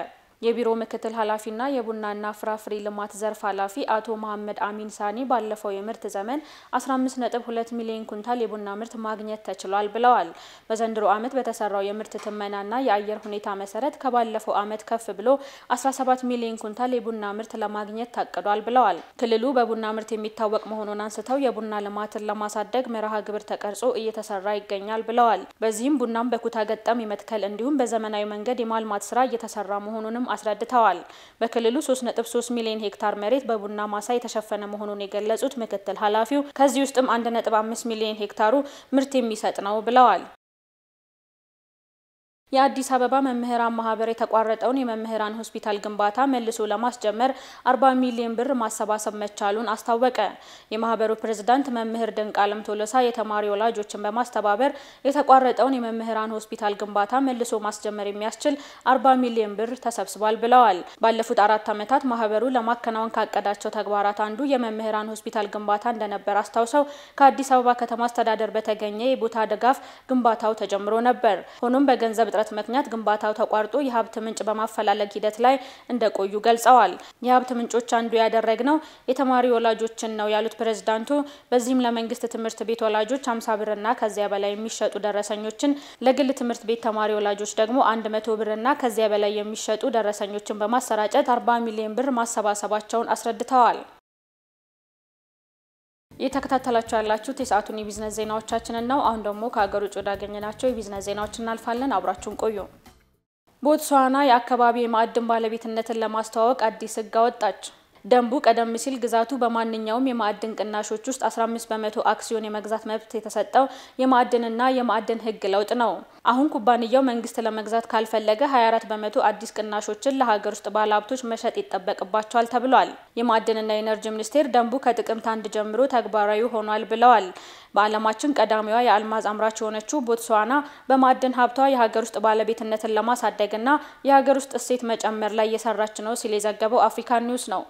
የቢሮ ምክትል ኃላፊና የቡናና ፍራፍሬ ልማት ዘርፍ ኃላፊ አቶ መሐመድ አሚን ሳኒ ባለፈው የምርት ዘመን 15.2 ሚሊዮን ኩንታል የቡና ምርት ማግኘት ተችሏል ብለዋል። በዘንድሮ ዓመት በተሰራው የምርት ትመናና የአየር ሁኔታ መሰረት ከባለፈው ዓመት ከፍ ብሎ 17 ሚሊዮን ኩንታል የቡና ምርት ለማግኘት ታቅዷል ብለዋል። ክልሉ በቡና ምርት የሚታወቅ መሆኑን አንስተው የቡና ልማትን ለማሳደግ መርሃ ግብር ተቀርጾ እየተሰራ ይገኛል ብለዋል። በዚህም ቡናም በኩታ ገጠም የመትከል እንዲሁም በዘመናዊ መንገድ የማልማት ስራ እየተሰራ መሆኑንም አስረድተዋል። በክልሉ 3.3 ሚሊዮን ሄክታር መሬት በቡና ማሳ የተሸፈነ መሆኑን የገለጹት ምክትል ኃላፊው ከዚህ ውስጥም 1.5 ሚሊዮን ሄክታሩ ምርት የሚሰጥ ነው ብለዋል። የአዲስ አበባ መምህራን ማህበር የተቋረጠውን የመምህራን ሆስፒታል ግንባታ መልሶ ለማስጀመር 40 ሚሊዮን ብር ማሰባሰብ መቻሉን አስታወቀ። የማህበሩ ፕሬዝዳንት መምህር ድንቃለም ቶሎሳ የተማሪ ወላጆችን በማስተባበር የተቋረጠውን የመምህራን ሆስፒታል ግንባታ መልሶ ማስጀመር የሚያስችል 40 ሚሊዮን ብር ተሰብስቧል ብለዋል። ባለፉት 4 ዓመታት ማህበሩ ለማከናወን ካቀዳቸው ተግባራት አንዱ የመምህራን ሆስፒታል ግንባታ እንደነበር አስታውሰው ከአዲስ አበባ ከተማ አስተዳደር በተገኘ የቦታ ድጋፍ ግንባታው ተጀምሮ ነበር። ሆኖም በገንዘብ ጥረት ምክንያት ግንባታው ተቋርጦ የሀብት ምንጭ በማፈላለግ ሂደት ላይ እንደቆዩ ገልጸዋል። የሀብት ምንጮች አንዱ ያደረግነው የተማሪ ወላጆችን ነው ያሉት ፕሬዝዳንቱ በዚህም ለመንግስት ትምህርት ቤት ወላጆች 50 ብርና ከዚያ በላይ የሚሸጡ ደረሰኞችን ለግል ትምህርት ቤት ተማሪ ወላጆች ደግሞ 100 ብርና ከዚያ በላይ የሚሸጡ ደረሰኞችን በማሰራጨት 40 ሚሊዮን ብር ማሰባሰባቸውን አስረድተዋል። የተከታተላችሁ ያላችሁት የሰዓቱን የቢዝነስ ዜናዎቻችንን ነው። አሁን ደግሞ ከሀገር ውጭ ወዳገኘናቸው የቢዝነስ ዜናዎች እናልፋለን። አብራችሁን ቆዩ። ቦትስዋና የአካባቢ የማዕድን ባለቤትነትን ለማስተዋወቅ አዲስ ህግ አወጣች። ደንቡ ቀደም ሲል ግዛቱ በማንኛውም የማዕድን ቅናሾች ውስጥ 15% አክሲዮን የመግዛት መብት የተሰጠው የማዕድንና የማዕድን ህግ ለውጥ ነው። አሁን ኩባንያው መንግስት ለመግዛት ካልፈለገ 24% አዲስ ቅናሾችን ለሀገር ውስጥ ባለሀብቶች መሸጥ ይጠበቅባቸዋል ተብሏል። የማዕድንና ኢነርጂ ሚኒስቴር ደንቡ ከጥቅምት 1 ጀምሮ ተግባራዊ ሆኗል ብለዋል። በዓለማችን ቀዳሚዋ የአልማዝ አምራች የሆነችው ቦትስዋና በማዕድን ሀብቷ የሀገር ውስጥ ባለቤትነትን ለማሳደግና የሀገር ውስጥ እሴት መጨመር ላይ እየሰራች ነው ሲል የዘገበው አፍሪካ ኒውስ ነው።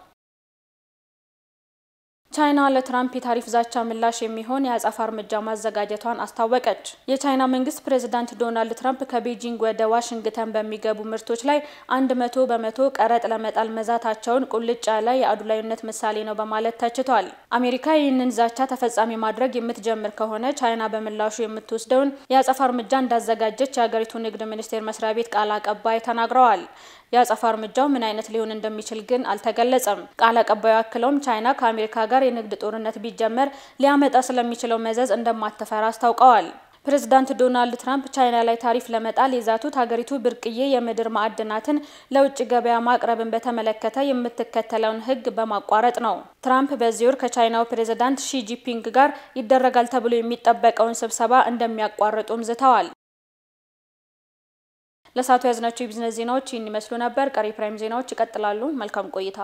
ቻይና ለትራምፕ የታሪፍ ዛቻ ምላሽ የሚሆን የአጸፋ እርምጃ ማዘጋጀቷን አስታወቀች። የቻይና መንግስት ፕሬዝዳንት ዶናልድ ትራምፕ ከቤጂንግ ወደ ዋሽንግተን በሚገቡ ምርቶች ላይ 100% ቀረጥ ለመጣል መዛታቸውን ቁልጭ ያለ የአድሏዊነት ምሳሌ ነው በማለት ተችቷል። አሜሪካ ይህንን ዛቻ ተፈጻሚ ማድረግ የምትጀምር ከሆነ ቻይና በምላሹ የምትወስደውን የአጸፋ እርምጃ እንዳዘጋጀች የሀገሪቱ ንግድ ሚኒስቴር መስሪያ ቤት ቃል አቀባይ ተናግረዋል። የአጸፋ እርምጃው ምን አይነት ሊሆን እንደሚችል ግን አልተገለጸም። ቃል አቀባዩ አክለውም ቻይና ከአሜሪካ ጋር የንግድ ጦርነት ቢጀመር ሊያመጣ ስለሚችለው መዘዝ እንደማትፈራ አስታውቀዋል። ፕሬዝዳንት ዶናልድ ትራምፕ ቻይና ላይ ታሪፍ ለመጣል የዛቱት ሀገሪቱ ብርቅዬ የምድር ማዕድናትን ለውጭ ገበያ ማቅረብን በተመለከተ የምትከተለውን ህግ በማቋረጥ ነው። ትራምፕ በዚህ ወር ከቻይናው ፕሬዝዳንት ሺ ጂንፒንግ ጋር ይደረጋል ተብሎ የሚጠበቀውን ስብሰባ እንደሚያቋርጡም ዝተዋል። ለሳቱ ያዝናቸው የቢዝነስ ዜናዎች ይህን ይመስሉ ነበር። ቀሪ ፕራይም ዜናዎች ይቀጥላሉ። መልካም ቆይታ።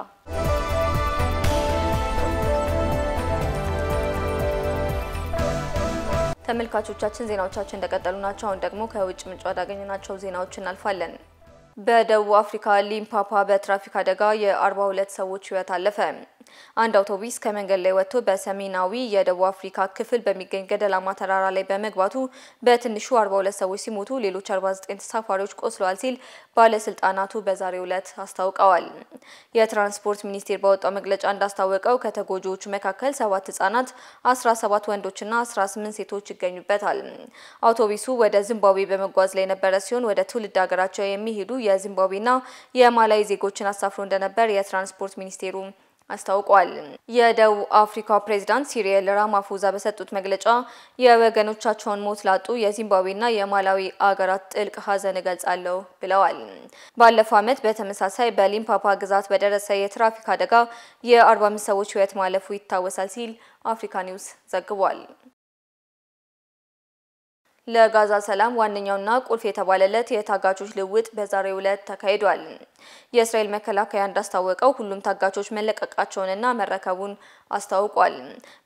ተመልካቾቻችን ዜናዎቻችን እንደቀጠሉ ናቸው። አሁን ደግሞ ከውጭ ምንጭ ወዳገኘናቸው ዜናዎች እናልፋለን። በደቡብ አፍሪካ ሊምፖፖ በትራፊክ አደጋ የ42 ሰዎች ህይወት አለፈ። አንድ አውቶቡስ ከመንገድ ላይ ወጥቶ በሰሜናዊ የደቡብ አፍሪካ ክፍል በሚገኝ ገደላማ ተራራ ላይ በመግባቱ በትንሹ 42 ሰዎች ሲሞቱ ሌሎች 49 ተሳፋሪዎች ቆስለዋል ሲል ባለስልጣናቱ በዛሬው ዕለት አስታውቀዋል። የትራንስፖርት ሚኒስቴር ባወጣው መግለጫ እንዳስታወቀው ከተጎጂዎቹ መካከል 7 ህጻናት፣ 17 ወንዶችና 18 ሴቶች ይገኙበታል። አውቶቡሱ ወደ ዚምባብዌ በመጓዝ ላይ የነበረ ሲሆን ወደ ትውልድ ሀገራቸው የሚሄዱ የዚምባብዌና የማላዊ ዜጎችን አሳፍሮ እንደነበር የትራንስፖርት ሚኒስቴሩ አስታውቋል። የደቡብ አፍሪካ ፕሬዝዳንት ሲሪል ራማፎዛ በሰጡት መግለጫ የወገኖቻቸውን ሞት ላጡ የዚምባብዌና የማላዊ አገራት ጥልቅ ሐዘን እገልጻለሁ ብለዋል። ባለፈው ዓመት በተመሳሳይ በሊምፖፖ ግዛት በደረሰ የትራፊክ አደጋ የ45 ሰዎች ህይወት ማለፉ ይታወሳል ሲል አፍሪካ ኒውስ ዘግቧል። ለጋዛ ሰላም ዋነኛውና ቁልፍ የተባለለት የታጋቾች ልውውጥ በዛሬው ዕለት ተካሂዷል። የእስራኤል መከላከያ እንዳስታወቀው ሁሉም ታጋቾች መለቀቃቸውንና መረከቡን አስታውቋል።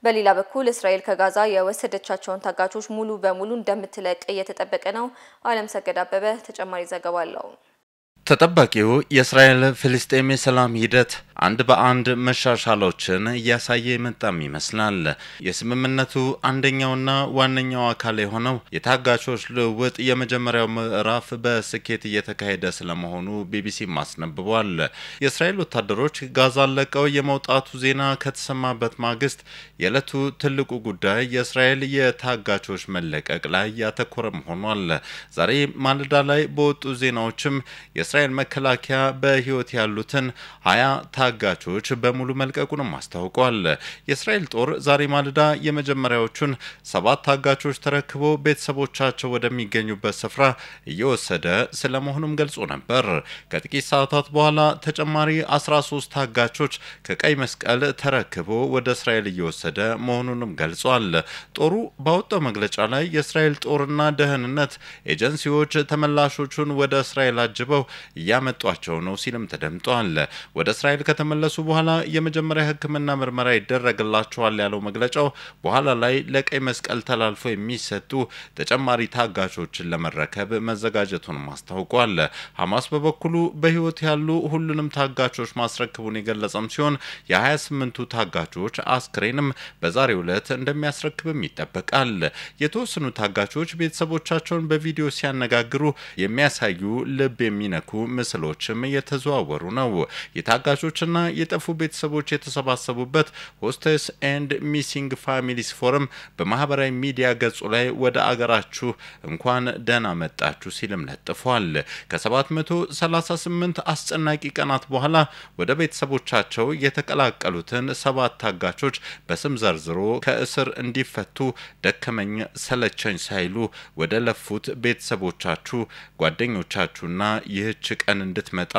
በሌላ በኩል እስራኤል ከጋዛ የወሰደቻቸውን ታጋቾች ሙሉ በሙሉ እንደምትለቅ እየተጠበቀ ነው። አለም ሰገድ አበበ ተጨማሪ ዘገባ አለው። ተጠባቂው የእስራኤል ፍልስጤም የሰላም ሂደት አንድ በአንድ መሻሻሎችን እያሳየ የመጣም ይመስላል። የስምምነቱ አንደኛውና ዋነኛው አካል የሆነው የታጋቾች ልውውጥ የመጀመሪያው ምዕራፍ በስኬት እየተካሄደ ስለመሆኑ ቢቢሲ አስነብቧል። የእስራኤል ወታደሮች ጋዛን ለቀው የመውጣቱ ዜና ከተሰማበት ማግስት የዕለቱ ትልቁ ጉዳይ የእስራኤል የታጋቾች መለቀቅ ላይ ያተኮረም ሆኗል። ዛሬ ማለዳ ላይ በወጡ ዜናዎችም የእስራኤል መከላከያ በህይወት ያሉትን 20 ታጋቾች በሙሉ መልቀቁንም አስታውቋል። የእስራኤል ጦር ዛሬ ማለዳ የመጀመሪያዎቹን 7 ታጋቾች ተረክቦ ቤተሰቦቻቸው ወደሚገኙበት ስፍራ እየወሰደ ስለመሆኑም ገልጾ ነበር። ከጥቂት ሰዓታት በኋላ ተጨማሪ 13 ታጋቾች ከቀይ መስቀል ተረክቦ ወደ እስራኤል እየወሰደ መሆኑንም ገልጿል። ጦሩ ባወጣው መግለጫ ላይ የእስራኤል ጦርና ደህንነት ኤጀንሲዎች ተመላሾቹን ወደ እስራኤል አጅበው እያመጧቸው ነው ሲልም ተደምጧል። ወደ እስራኤል ከተመለሱ በኋላ የመጀመሪያ ሕክምና ምርመራ ይደረግላቸዋል ያለው መግለጫው በኋላ ላይ ለቀይ መስቀል ተላልፎ የሚሰጡ ተጨማሪ ታጋቾችን ለመረከብ መዘጋጀቱን አስታውቋል። ሐማስ በበኩሉ በህይወት ያሉ ሁሉንም ታጋቾች ማስረከቡን የገለጸም ሲሆን የ28ቱ ታጋቾች አስክሬንም በዛሬው ዕለት እንደሚያስረክብም ይጠበቃል። የተወሰኑ ታጋቾች ቤተሰቦቻቸውን በቪዲዮ ሲያነጋግሩ የሚያሳዩ ልብ የሚነኩ ምስሎችም እየተዘዋወሩ ነው። የታጋቾችና የጠፉ ቤተሰቦች የተሰባሰቡበት ሆስቴስ ኤንድ ሚሲንግ ፋሚሊስ ፎረም በማህበራዊ ሚዲያ ገጹ ላይ ወደ አገራችሁ እንኳን ደህና መጣችሁ ሲልም ለጥፏል። ከ738 አስጨናቂ ቀናት በኋላ ወደ ቤተሰቦቻቸው የተቀላቀሉትን 7 ታጋቾች በስም ዘርዝሮ ከእስር እንዲፈቱ ደከመኝ ሰለቸኝ ሳይሉ ወደ ለፉት ቤተሰቦቻችሁ ጓደኞቻችሁና ይህች ቀን እንድትመጣ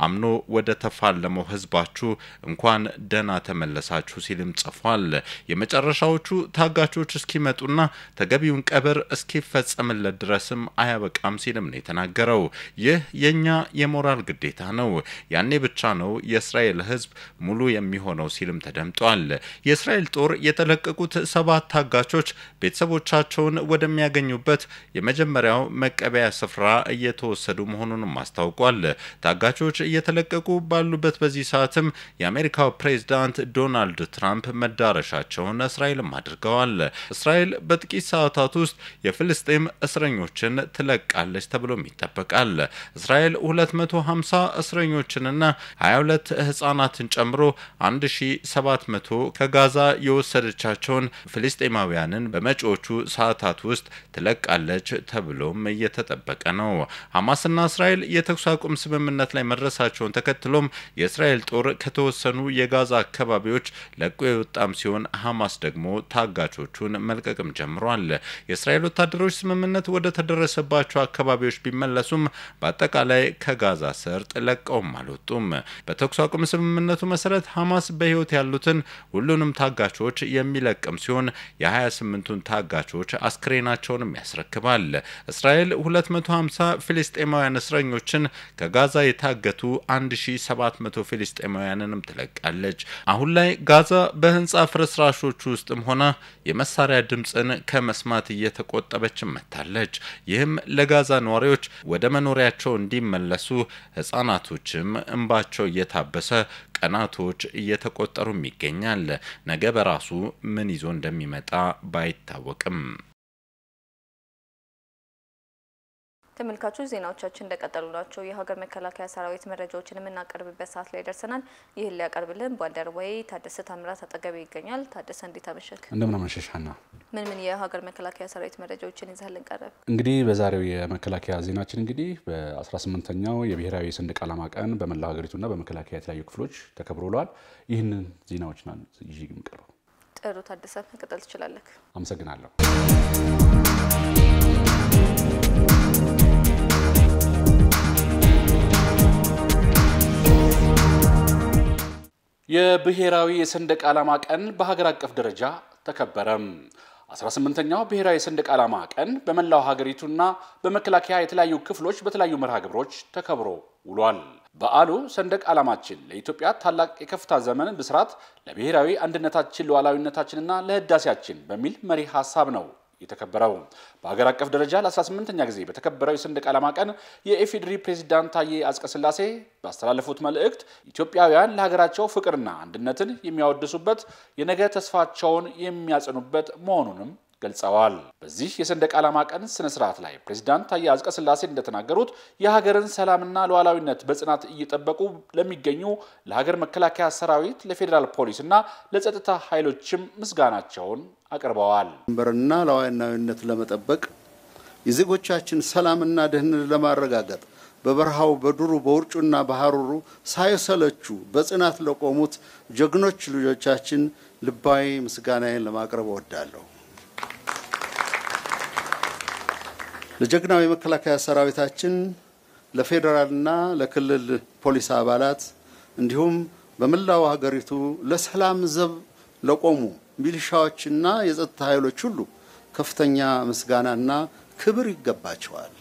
አምኖ ወደ ተፋለመው ህዝባችሁ እንኳን ደህና ተመለሳችሁ ሲልም ጽፏል። የመጨረሻዎቹ ታጋቾች እስኪመጡና ተገቢውን ቀብር እስኪፈጸምለት ድረስም አያበቃም ሲልም ነው የተናገረው። ይህ የኛ የሞራል ግዴታ ነው። ያኔ ብቻ ነው የእስራኤል ህዝብ ሙሉ የሚሆነው ሲልም ተደምጧል። የእስራኤል ጦር የተለቀቁት 7 ታጋቾች ቤተሰቦቻቸውን ወደሚያገኙበት የመጀመሪያው መቀበያ ስፍራ እየተወሰዱ መሆኑንም አስታውቋል። ታጋቾች እየተለቀቁ ባሉበት በዚህ ሰዓትም የአሜሪካው ፕሬዝዳንት ዶናልድ ትራምፕ መዳረሻቸውን እስራኤልም አድርገዋል። እስራኤል በጥቂት ሰዓታት ውስጥ የፍልስጤም እስረኞችን ትለቃለች ተብሎም ይጠበቃል። እስራኤል 250 እስረኞችንና 22 ህፃናትን ጨምሮ 1700 ከጋዛ የወሰደቻቸውን ፍልስጤማውያንን በመጪዎቹ ሰዓታት ውስጥ ትለቃለች ተብሎም እየተጠበቀ ነው። ሐማስና እስራኤል የተኩስ አቁም ስምምነት ላይ መድረሳቸውን ተከትሎም የእስራኤል ጦር ከተወሰኑ የጋዛ አካባቢዎች ለቆ የወጣም ሲሆን ሐማስ ደግሞ ታጋቾቹን መልቀቅም ጀምሯል። የእስራኤል ወታደሮች ስምምነት ወደ ተደረሰባቸው አካባቢዎች ቢመለሱም በአጠቃላይ ከጋዛ ሰርጥ ለቀውም አልወጡም። በተኩስ አቁም ስምምነቱ መሰረት ሐማስ በህይወት ያሉትን ሁሉንም ታጋቾች የሚለቅም ሲሆን የ28ቱን ታጋቾች አስክሬናቸውንም ያስረክባል። እስራኤል 250 ፍልስጤማውያን እስረኞችን ከጋዛ የታገቱ 1700 ፍልስጤማውያን ፍልስጤማውያንንም ትለቃለች። አሁን ላይ ጋዛ በህንጻ ፍርስራሾች ውስጥም ሆነ የመሳሪያ ድምጽን ከመስማት እየተቆጠበች መታለች። ይህም ለጋዛ ነዋሪዎች ወደ መኖሪያቸው እንዲመለሱ ህፃናቶችም እንባቸው እየታበሰ ቀናቶች እየተቆጠሩ ይገኛል። ነገ በራሱ ምን ይዞ እንደሚመጣ ባይታወቅም ተመልካቾች ዜናዎቻችን እንደቀጠሉ ናቸው። የሀገር መከላከያ ሰራዊት መረጃዎችን የምናቀርብበት ሰዓት ላይ ደርሰናል። ይህን ሊያቀርብልን ባልደረባዬ ታደሰ ታምራት አጠገቤ ይገኛል። ታደሰ እንዴት አመሸክ? እንደምን አመሸሻና? ምን የሀገር መከላከያ ሰራዊት መረጃዎችን ይዘህልን ቀረብ? እንግዲህ በዛሬው የመከላከያ ዜናችን እንግዲህ በ18ኛው የብሔራዊ ሰንደቅ ዓላማ ቀን በመላው ሀገሪቱና በመከላከያ የተለያዩ ክፍሎች ተከብሮ ውሏል። ይህንን ዜናዎችን ይዤ የምቀርበው ጥሩ። ታደሰ መቀጠል ትችላለህ። አመሰግናለሁ። የብሔራዊ የሰንደቅ ዓላማ ቀን በሀገር አቀፍ ደረጃ ተከበረም። 18ኛው ብሔራዊ የሰንደቅ ዓላማ ቀን በመላው ሀገሪቱና በመከላከያ የተለያዩ ክፍሎች በተለያዩ መርሃ ግብሮች ተከብሮ ውሏል። በዓሉ ሰንደቅ ዓላማችን ለኢትዮጵያ ታላቅ የከፍታ ዘመን ብስራት፣ ለብሔራዊ አንድነታችን ሉዓላዊነታችንና ለህዳሴያችን በሚል መሪ ሐሳብ ነው የተከበረው። በሀገር አቀፍ ደረጃ ለ18ኛ ጊዜ በተከበረው የሰንደቅ ዓላማ ቀን የኢፌዴሪ ፕሬዝዳንት ታዬ አጽቀሥላሴ ባስተላለፉት መልእክት ኢትዮጵያውያን ለሀገራቸው ፍቅርና አንድነትን የሚያወድሱበት የነገ ተስፋቸውን የሚያጸኑበት መሆኑንም ገልጸዋል። በዚህ የሰንደቅ ዓላማ ቀን ስነ ስርዓት ላይ ፕሬዝዳንት ታዬ አጽቀሥላሴ እንደተናገሩት የሀገርን ሰላምና ሉዓላዊነት በጽናት እየጠበቁ ለሚገኙ ለሀገር መከላከያ ሰራዊት፣ ለፌዴራል ፖሊስና ለጸጥታ ኃይሎችም ምስጋናቸውን አቅርበዋል። ድንበርና ሉዓላዊነት ለመጠበቅ የዜጎቻችን ሰላምና ደህንነት ለማረጋገጥ በበረሃው በዱሩ በውርጩና በሐሩሩ ሳይሰለቹ በጽናት ለቆሙት ጀግኖች ልጆቻችን ልባዊ ምስጋናዬን ለማቅረብ እወዳለሁ። ለጀግናው የመከላከያ ሰራዊታችን፣ ለፌዴራልና ለክልል ፖሊስ አባላት እንዲሁም በመላው ሀገሪቱ ለሰላም ዘብ ለቆሙ ሚሊሻዎችና የጸጥታ ኃይሎች ሁሉ ከፍተኛ ምስጋናና ክብር ይገባቸዋል።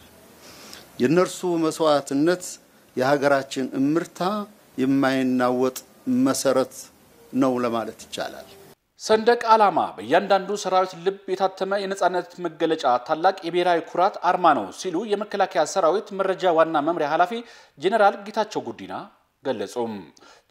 የነርሱ መስዋዕትነት የሀገራችን እምርታ የማይናወጥ መሰረት ነው ለማለት ይቻላል። ሰንደቅ ዓላማ በእያንዳንዱ ሰራዊት ልብ የታተመ የነጻነት መገለጫ ታላቅ የብሔራዊ ኩራት አርማ ነው ሲሉ የመከላከያ ሰራዊት መረጃ ዋና መምሪያ ኃላፊ ጄኔራል ጌታቸው ጉዲና ገለጹም።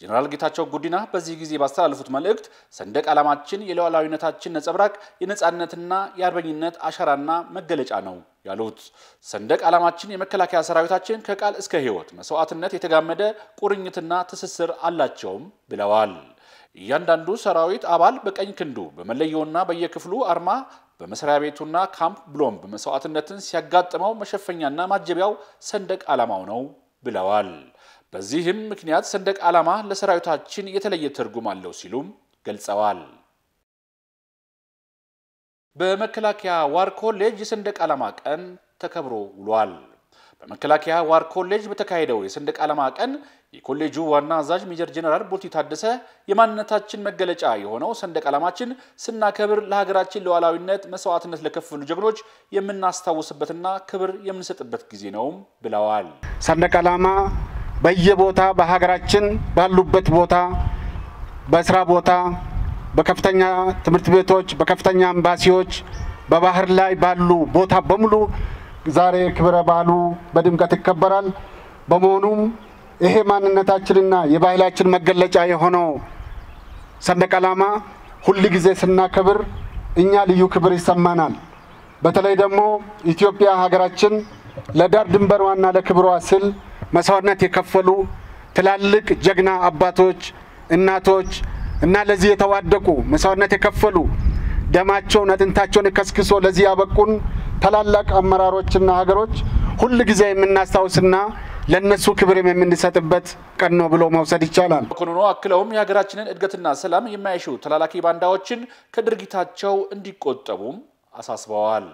ጄኔራል ጌታቸው ጉዲና በዚህ ጊዜ ባስተላለፉት መልእክት ሰንደቅ ዓላማችን የሉዓላዊነታችን ነጸብራቅ የነጻነትና የአርበኝነት አሻራና መገለጫ ነው ያሉት ሰንደቅ ዓላማችን የመከላከያ ሰራዊታችን ከቃል እስከ ሕይወት መስዋዕትነት የተጋመደ ቁርኝትና ትስስር አላቸውም ብለዋል። እያንዳንዱ ሰራዊት አባል በቀኝ ክንዱ በመለየውና በየክፍሉ አርማ በመስሪያ ቤቱና ካምፕ ብሎም በመስዋዕትነትን ሲያጋጥመው መሸፈኛና ማጀቢያው ሰንደቅ ዓላማው ነው ብለዋል። በዚህም ምክንያት ሰንደቅ ዓላማ ለሰራዊታችን የተለየ ትርጉም አለው ሲሉም ገልጸዋል። በመከላከያ ዋር ኮሌጅ የሰንደቅ ዓላማ ቀን ተከብሮ ውሏል። በመከላከያ ዋር ኮሌጅ በተካሄደው የሰንደቅ ዓላማ ቀን የኮሌጁ ዋና አዛዥ ሜጀር ጄኔራል ቦልቲ ታደሰ የማንነታችን መገለጫ የሆነው ሰንደቅ ዓላማችን ስናከብር ለሀገራችን ሉዓላዊነት መስዋዕትነት ለከፈሉ ጀግኖች የምናስታውስበትና ክብር የምንሰጥበት ጊዜ ነው ብለዋል። ሰንደቅ ዓላማ በየቦታ በሀገራችን ባሉበት ቦታ በስራ ቦታ በከፍተኛ ትምህርት ቤቶች በከፍተኛ ኤምባሲዎች በባህር ላይ ባሉ ቦታ በሙሉ ዛሬ ክብረ በዓሉ በድምቀት ይከበራል። በመሆኑም ይሄ ማንነታችንና የባህላችን መገለጫ የሆነው ሰንደቅ ዓላማ ሁሉ ጊዜ ስናከብር እኛ ልዩ ክብር ይሰማናል። በተለይ ደግሞ ኢትዮጵያ ሀገራችን ለዳር ድንበሯና ለክብሯ ስል መስዋዕትነት የከፈሉ ትላልቅ ጀግና አባቶች፣ እናቶች እና ለዚህ የተዋደቁ መስዋዕትነት የከፈሉ ደማቸውን አጥንታቸውን ከስክሶ ለዚህ ያበቁን ታላላቅ አመራሮችና ሀገሮች ሁሉ ጊዜ የምናስታውስና ለነሱ ክብር የምንሰጥበት ቀን ነው ብሎ መውሰድ ይቻላል። ኮኖኖ አክለውም የሀገራችንን እድገትና ሰላም የማይሹ ተላላኪ ባንዳዎችን ከድርጊታቸው እንዲቆጠቡም አሳስበዋል።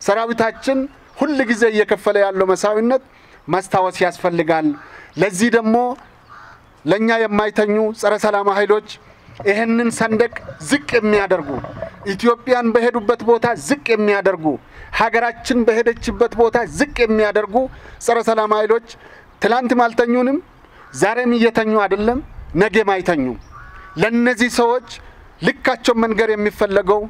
ሰራዊታችን ሁሉ ጊዜ እየከፈለ ያለው መስዋዕትነት ማስታወስ ያስፈልጋል። ለዚህ ደግሞ ለኛ የማይተኙ ጸረ ሰላም ኃይሎች ይሄንን ሰንደቅ ዝቅ የሚያደርጉ ኢትዮጵያን በሄዱበት ቦታ ዝቅ የሚያደርጉ ሀገራችን በሄደችበት ቦታ ዝቅ የሚያደርጉ ጸረ ሰላም ኃይሎች ትላንት ማልተኙንም ዛሬም እየተኙ አይደለም፣ ነገም አይተኙም። ለነዚህ ሰዎች ልካቸው መንገር የሚፈልገው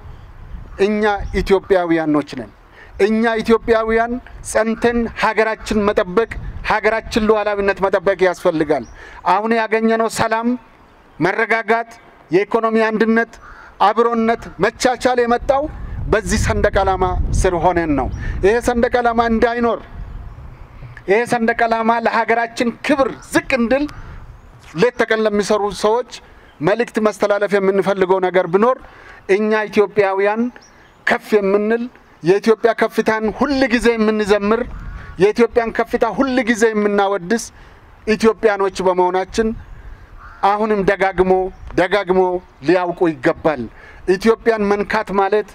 እኛ ኢትዮጵያውያኖች ነን። እኛ ኢትዮጵያውያን ጸንተን ሀገራችን መጠበቅ ሀገራችን ሉዓላዊነት መጠበቅ ያስፈልጋል። አሁን ያገኘነው ሰላም፣ መረጋጋት፣ የኢኮኖሚ አንድነት፣ አብሮነት፣ መቻቻል የመጣው በዚህ ሰንደቅ ዓላማ ስር ሆነን ነው። ይሄ ሰንደቅ ዓላማ እንዳይኖር ይሄ ሰንደቅ ዓላማ ለሀገራችን ክብር ዝቅ እንድል ሌት ተቀን ለሚሰሩ ሰዎች መልእክት ማስተላለፍ የምንፈልገው ነገር ቢኖር እኛ ኢትዮጵያውያን ከፍ የምንል የኢትዮጵያ ከፍታን ሁሉ ጊዜ የምንዘምር የኢትዮጵያን ከፍታ ሁሉ ጊዜ የምናወድስ ኢትዮጵያኖች በመሆናችን አሁንም ደጋግሞ ሊያውቁ ይገባል። ኢትዮጵያን መንካት ማለት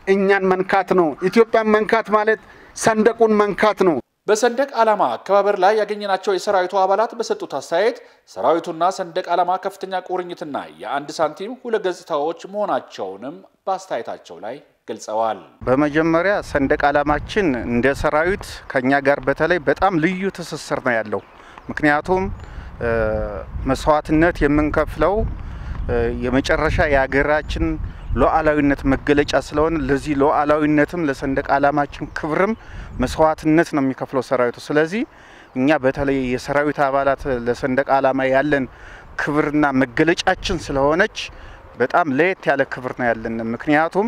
እኛን መንካት ነው። ኢትዮጵያን መንካት ማለት ሰንደቁን መንካት ነው። በሰንደቅ ዓላማ አከባበር ላይ ያገኘናቸው የሰራዊቱ አባላት በሰጡት አስተያየት ሰራዊቱና ሰንደቅ ዓላማ ከፍተኛ ቁርኝትና የአንድ ሳንቲም ሁለት ገጽታዎች መሆናቸውንም በአስተያየታቸው ላይ ገልጸዋል። በመጀመሪያ ሰንደቅ ዓላማችን እንደ ሰራዊት ከኛ ጋር በተለይ በጣም ልዩ ትስስር ነው ያለው። ምክንያቱም መስዋዕትነት የምንከፍለው የመጨረሻ የሀገራችን ሉዓላዊነት መገለጫ ስለሆነ ለዚህ ሉዓላዊነትም ለሰንደቅ ዓላማችን ክብርም መስዋዕትነት ነው የሚከፍለው ሰራዊቱ። ስለዚህ እኛ በተለይ የሰራዊት አባላት ለሰንደቅ ዓላማ ያለን ክብርና መገለጫችን ስለሆነች በጣም ለየት ያለ ክብር ነው ያለን። ምክንያቱም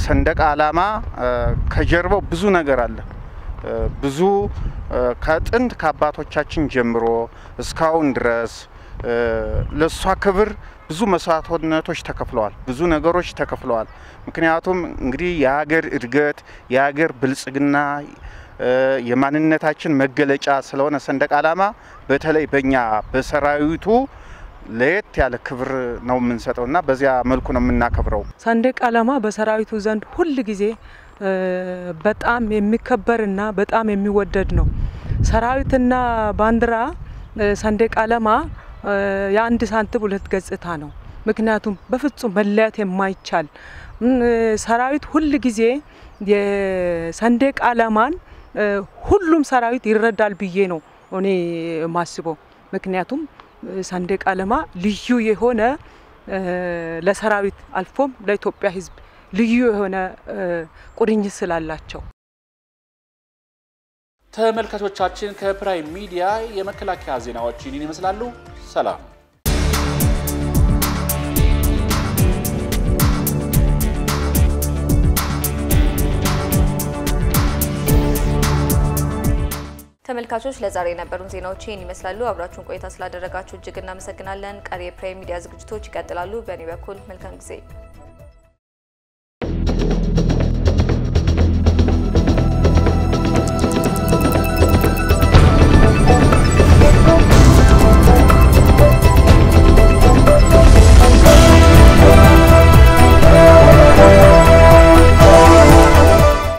ሰንደቅ ዓላማ ከጀርባው ብዙ ነገር አለ። ብዙ ከጥንት ከአባቶቻችን ጀምሮ እስካሁን ድረስ ለሷ ክብር ብዙ መስዋዕትነቶች ተከፍለዋል፣ ብዙ ነገሮች ተከፍለዋል። ምክንያቱም እንግዲህ የሀገር እድገት የሀገር ብልጽግና የማንነታችን መገለጫ ስለሆነ ሰንደቅ ዓላማ በተለይ በእኛ በሰራዊቱ ለየት ያለ ክብር ነው የምንሰጠውና በዚያ መልኩ ነው የምናከብረው። ሰንደቅ ዓላማ በሰራዊቱ ዘንድ ሁሉ ጊዜ በጣም የሚከበርና በጣም የሚወደድ ነው። ሰራዊትና ባንዲራ ሰንደቅ ዓላማ የአንድ ሳንቲም ሁለት ገጽታ ነው። ምክንያቱም በፍጹም መለያየት የማይቻል ሰራዊት ሁሉ ጊዜ የሰንደቅ ዓላማን ሁሉም ሰራዊት ይረዳል ብዬ ነው እኔ ማስበው። ምክንያቱም ሰንደቅ ዓላማ ልዩ የሆነ ለሰራዊት አልፎም ለኢትዮጵያ ሕዝብ ልዩ የሆነ ቁርኝት ስላላቸው። ተመልካቾቻችን ከፕራይም ሚዲያ የመከላከያ ዜናዎች ይህንን ይመስላሉ። ሰላም። ተመልካቾች ለዛሬ የነበሩን ዜናዎች ይህን ይመስላሉ። አብራችሁን ቆይታ ስላደረጋችሁ እጅግ እናመሰግናለን። ቀሪ የፕራይም ሚዲያ ዝግጅቶች ይቀጥላሉ። በእኔ በኩል መልካም ጊዜ